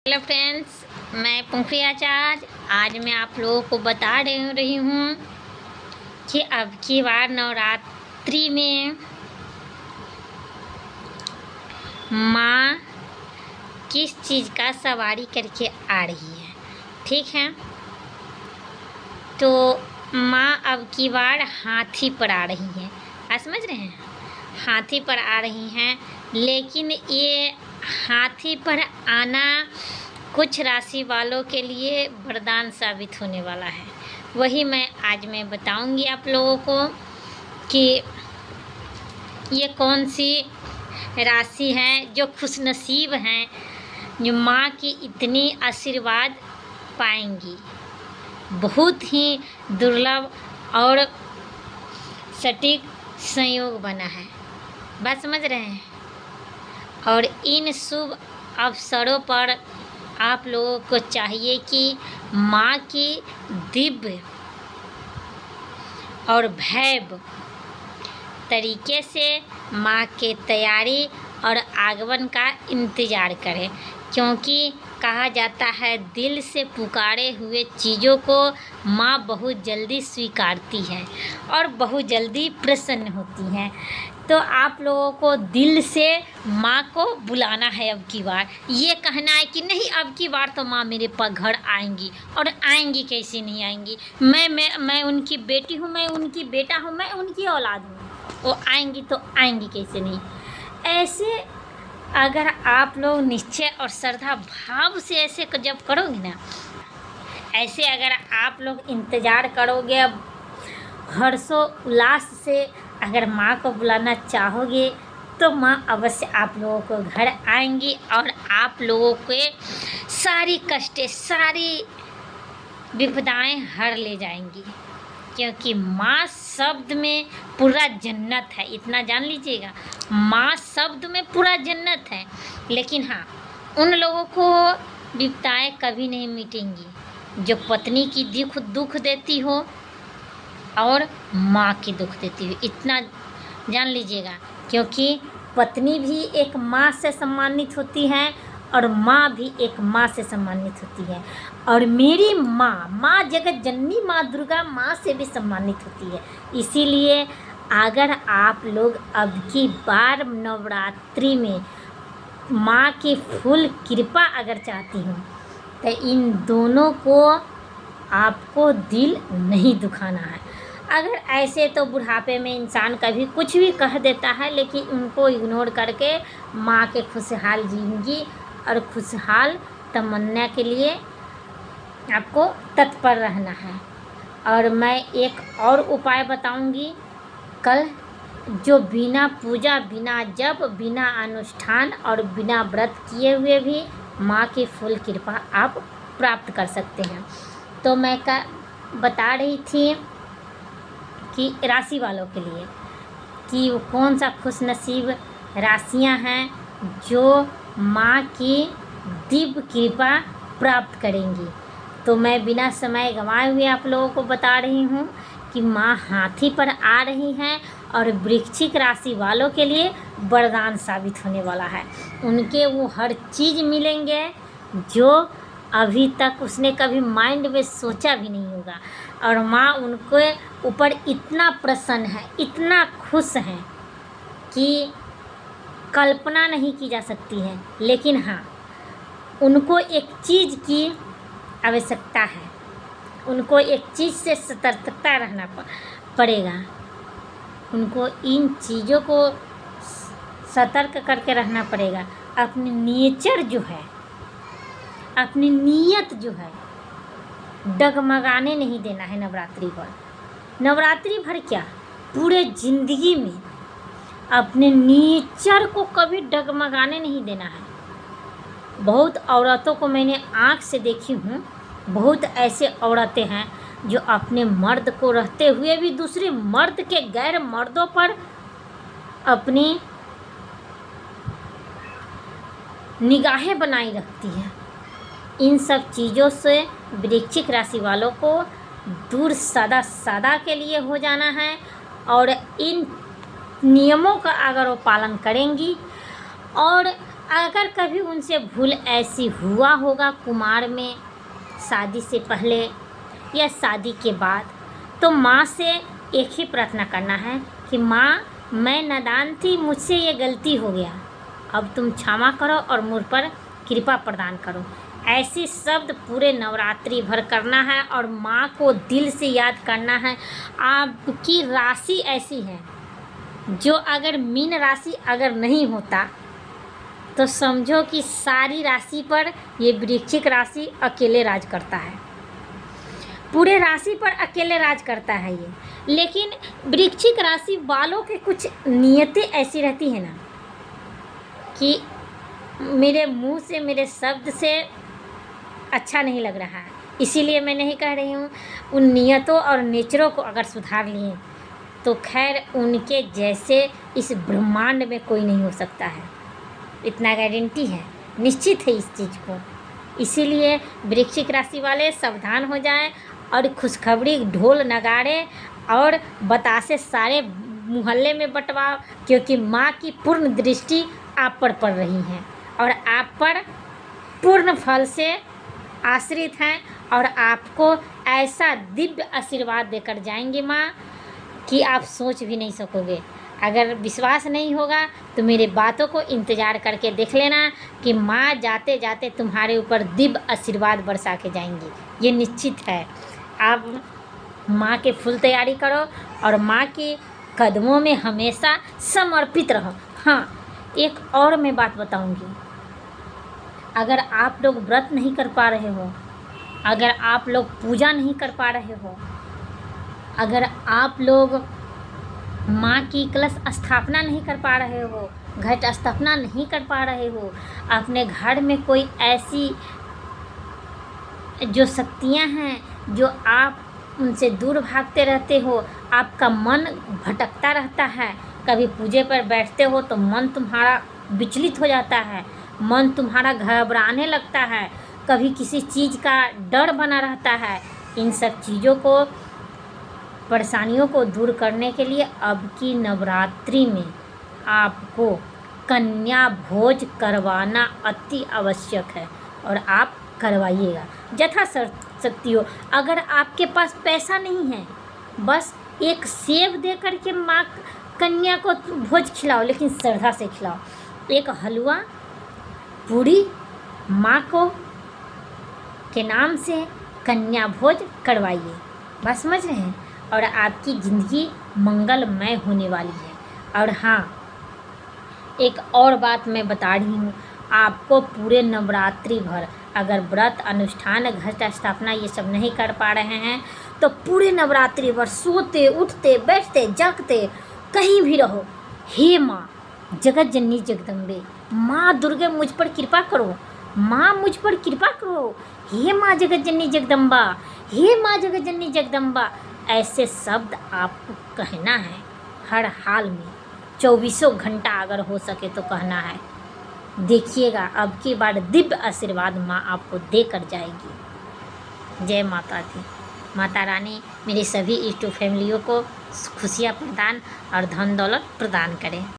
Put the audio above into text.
Hello friends, मैं पुंखरी आचार्य। आज मैं आप लोगों को बता रही हूँ कि अब की बार नवरात्रि में माँ किस चीज़ का सवारी करके आ रही है। ठीक है, तो माँ अब की बार हाथी पर आ रही है। आप समझ रहे हैं, हाथी पर आ रही हैं। लेकिन ये हाथी पर आना कुछ राशि वालों के लिए वरदान साबित होने वाला है। वही मैं बताऊंगी आप लोगों को कि ये कौन सी राशि है जो खुशनसीब हैं, जो माँ की इतनी आशीर्वाद पाएंगी। बहुत ही दुर्लभ और सटीक संयोग बना है। बात समझ रहे हैं। और इन शुभ अवसरों पर आप लोगों को चाहिए कि माँ की दिव्य और भव्य तरीके से माँ के तैयारी और आगमन का इंतज़ार करें, क्योंकि कहा जाता है दिल से पुकारे हुए चीज़ों को माँ बहुत जल्दी स्वीकारती है और बहुत जल्दी प्रसन्न होती हैं। तो आप लोगों को दिल से माँ को बुलाना है। अब की बार ये कहना है कि नहीं, अब की बार तो माँ मेरे पास घर आएंगी। और आएंगी कैसे नहीं आएंगी? मैं उनकी बेटी हूँ, मैं उनकी बेटा हूँ, मैं उनकी औलाद हूँ। वो आएंगी तो आएंगी कैसे नहीं। ऐसे अगर आप लोग निश्चय और श्रद्धा भाव से ऐसे जब करोगे ना, ऐसे अगर आप लोग इंतज़ार करोगे, अब हर्षो उल्लास से अगर माँ को बुलाना चाहोगे तो माँ अवश्य आप लोगों को घर आएंगी और आप लोगों के सारी कष्टें, सारी विपदाएं हर ले जाएंगी। क्योंकि माँ शब्द में पूरा जन्नत है, इतना जान लीजिएगा। माँ शब्द में पूरा जन्नत है। लेकिन हाँ, उन लोगों को विपदाएं कभी नहीं मिटेंगी जो पत्नी की दुख देती हो और माँ की दुख देती हो, इतना जान लीजिएगा। क्योंकि पत्नी भी एक माँ से सम्मानित होती है और माँ भी एक माँ से सम्मानित होती है। और मेरी माँ जगत जननी माँ दुर्गा माँ से भी सम्मानित होती है। इसीलिए अगर आप लोग अब की बार नवरात्रि में माँ की फुल कृपा अगर चाहती हूँ तो इन दोनों को आपको दिल नहीं दुखाना है। अगर ऐसे तो बुढ़ापे में इंसान कभी कुछ भी कह देता है, लेकिन उनको इग्नोर करके माँ के खुशहाल जिंदगी और खुशहाल तमन्ना के लिए आपको तत्पर रहना है। और मैं एक और उपाय बताऊंगी कल, जो बिना पूजा, बिना जप, बिना अनुष्ठान और बिना व्रत किए हुए भी माँ की फुल कृपा आप प्राप्त कर सकते हैं। तो मैं बता रही थी कि राशि वालों के लिए कि वो कौन सा खुशनसीब राशियां हैं जो माँ की दिव्य कृपा प्राप्त करेंगी। तो मैं बिना समय गंवाए हुए आप लोगों को बता रही हूँ कि माँ हाथी पर आ रही हैं और वृश्चिक राशि वालों के लिए वरदान साबित होने वाला है। उनके वो हर चीज़ मिलेंगे जो अभी तक उसने कभी माइंड में सोचा भी नहीं होगा। और माँ उनके ऊपर इतना प्रसन्न है, इतना खुश है कि कल्पना नहीं की जा सकती है। लेकिन हाँ, उनको एक चीज़ की आवश्यकता है, उनको एक चीज़ से सतर्कता रहना पड़ेगा। उनको इन चीज़ों को सतर्क करके रहना पड़ेगा। अपनी नेचर जो है, अपनी नीयत जो है, डगमगाने नहीं देना है नवरात्रि पर। नवरात्रि भर क्या, पूरे ज़िंदगी में अपने नेचर को कभी डगमगाने नहीं देना है। बहुत औरतों को मैंने आँख से देखी हूँ, बहुत ऐसे औरतें हैं जो अपने मर्द को रहते हुए भी दूसरे मर्द के गैर मर्दों पर अपनी निगाहें बनाई रखती हैं। इन सब चीज़ों से वृश्चिक राशि वालों को दूर सदा के लिए हो जाना है। और इन नियमों का अगर वो पालन करेंगी और अगर कभी उनसे भूल ऐसी हुआ होगा कुमार में, शादी से पहले या शादी के बाद, तो माँ से एक ही प्रार्थना करना है कि माँ, मैं नादान थी, मुझसे ये गलती हो गया, अब तुम क्षमा करो और मुझ पर कृपा प्रदान करो। ऐसे शब्द पूरे नवरात्रि भर करना है और माँ को दिल से याद करना है। आपकी राशि ऐसी है जो अगर मीन राशि अगर नहीं होता तो समझो कि सारी राशि पर ये वृश्चिक राशि अकेले राज करता है, पूरे राशि पर अकेले राज करता है ये। लेकिन वृश्चिक राशि वालों के कुछ नियतें ऐसी रहती है ना कि मेरे मुंह से, मेरे शब्द से अच्छा नहीं लग रहा है, इसीलिए मैं नहीं कह रही हूँ। उन नियतों और नेचरों को अगर सुधार लिए तो खैर उनके जैसे इस ब्रह्मांड में कोई नहीं हो सकता है, इतना गारंटी है, निश्चित है इस चीज़ को। इसीलिए वृश्चिक राशि वाले सावधान हो जाएं और खुशखबरी ढोल नगाड़े और बतासे सारे मोहल्ले में बंटवाओ, क्योंकि माँ की पूर्ण दृष्टि आप पर पड़ रही है और आप पर पूर्ण फल से आश्रित हैं और आपको ऐसा दिव्य आशीर्वाद देकर जाएंगी माँ कि आप सोच भी नहीं सकोगे। अगर विश्वास नहीं होगा तो मेरे बातों को इंतज़ार करके देख लेना कि माँ जाते जाते तुम्हारे ऊपर दिव्य आशीर्वाद बरसा के जाएंगी, ये निश्चित है। आप माँ के फुल तैयारी करो और माँ के कदमों में हमेशा समर्पित रहो। हाँ, एक और मैं बात बताऊंगी, अगर आप लोग व्रत नहीं कर पा रहे हो, अगर आप लोग पूजा नहीं कर पा रहे हो, अगर आप लोग माँ की कलश स्थापना नहीं कर पा रहे हो, घट स्थापना नहीं कर पा रहे हो, अपने घर में कोई ऐसी जो शक्तियाँ हैं जो आप उनसे दूर भागते रहते हो, आपका मन भटकता रहता है, कभी पूजे पर बैठते हो तो मन तुम्हारा विचलित हो जाता है, मन तुम्हारा घबराने लगता है, कभी किसी चीज़ का डर बना रहता है, इन सब चीज़ों को, परेशानियों को दूर करने के लिए अब की नवरात्रि में आपको कन्या भोज करवाना अति आवश्यक है और आप करवाइएगा यथाशक्ति हो। अगर आपके पास पैसा नहीं है, बस एक सेब दे करके माँ कन्या को भोज खिलाओ, लेकिन श्रद्धा से खिलाओ। एक हलवा पूरी माँ को के नाम से कन्या भोज करवाइए, बात समझ रहे हैं, और आपकी ज़िंदगी मंगलमय होने वाली है। और हाँ, एक और बात मैं बता रही हूँ, आपको पूरे नवरात्रि भर अगर व्रत अनुष्ठान घट स्थापना ये सब नहीं कर पा रहे हैं तो पूरे नवरात्रि भर सोते उठते बैठते जागते कहीं भी रहो, हे माँ जगत जननी जगदम्बे, माँ दुर्गे मुझ पर कृपा करो, माँ मुझ पर कृपा करो, हे माँ जगत जननी जगदम्बा, हे माँ जगत जननी जगदम्बा, ऐसे शब्द आपको कहना है हर हाल में, 24 घंटा अगर हो सके तो कहना है। देखिएगा अब की बार दिव्य आशीर्वाद माँ आपको देकर जाएगी। जय माता दी। माता रानी मेरी सभी इष्ट फैमिलियों को खुशियाँ प्रदान और धन दौलत प्रदान करें।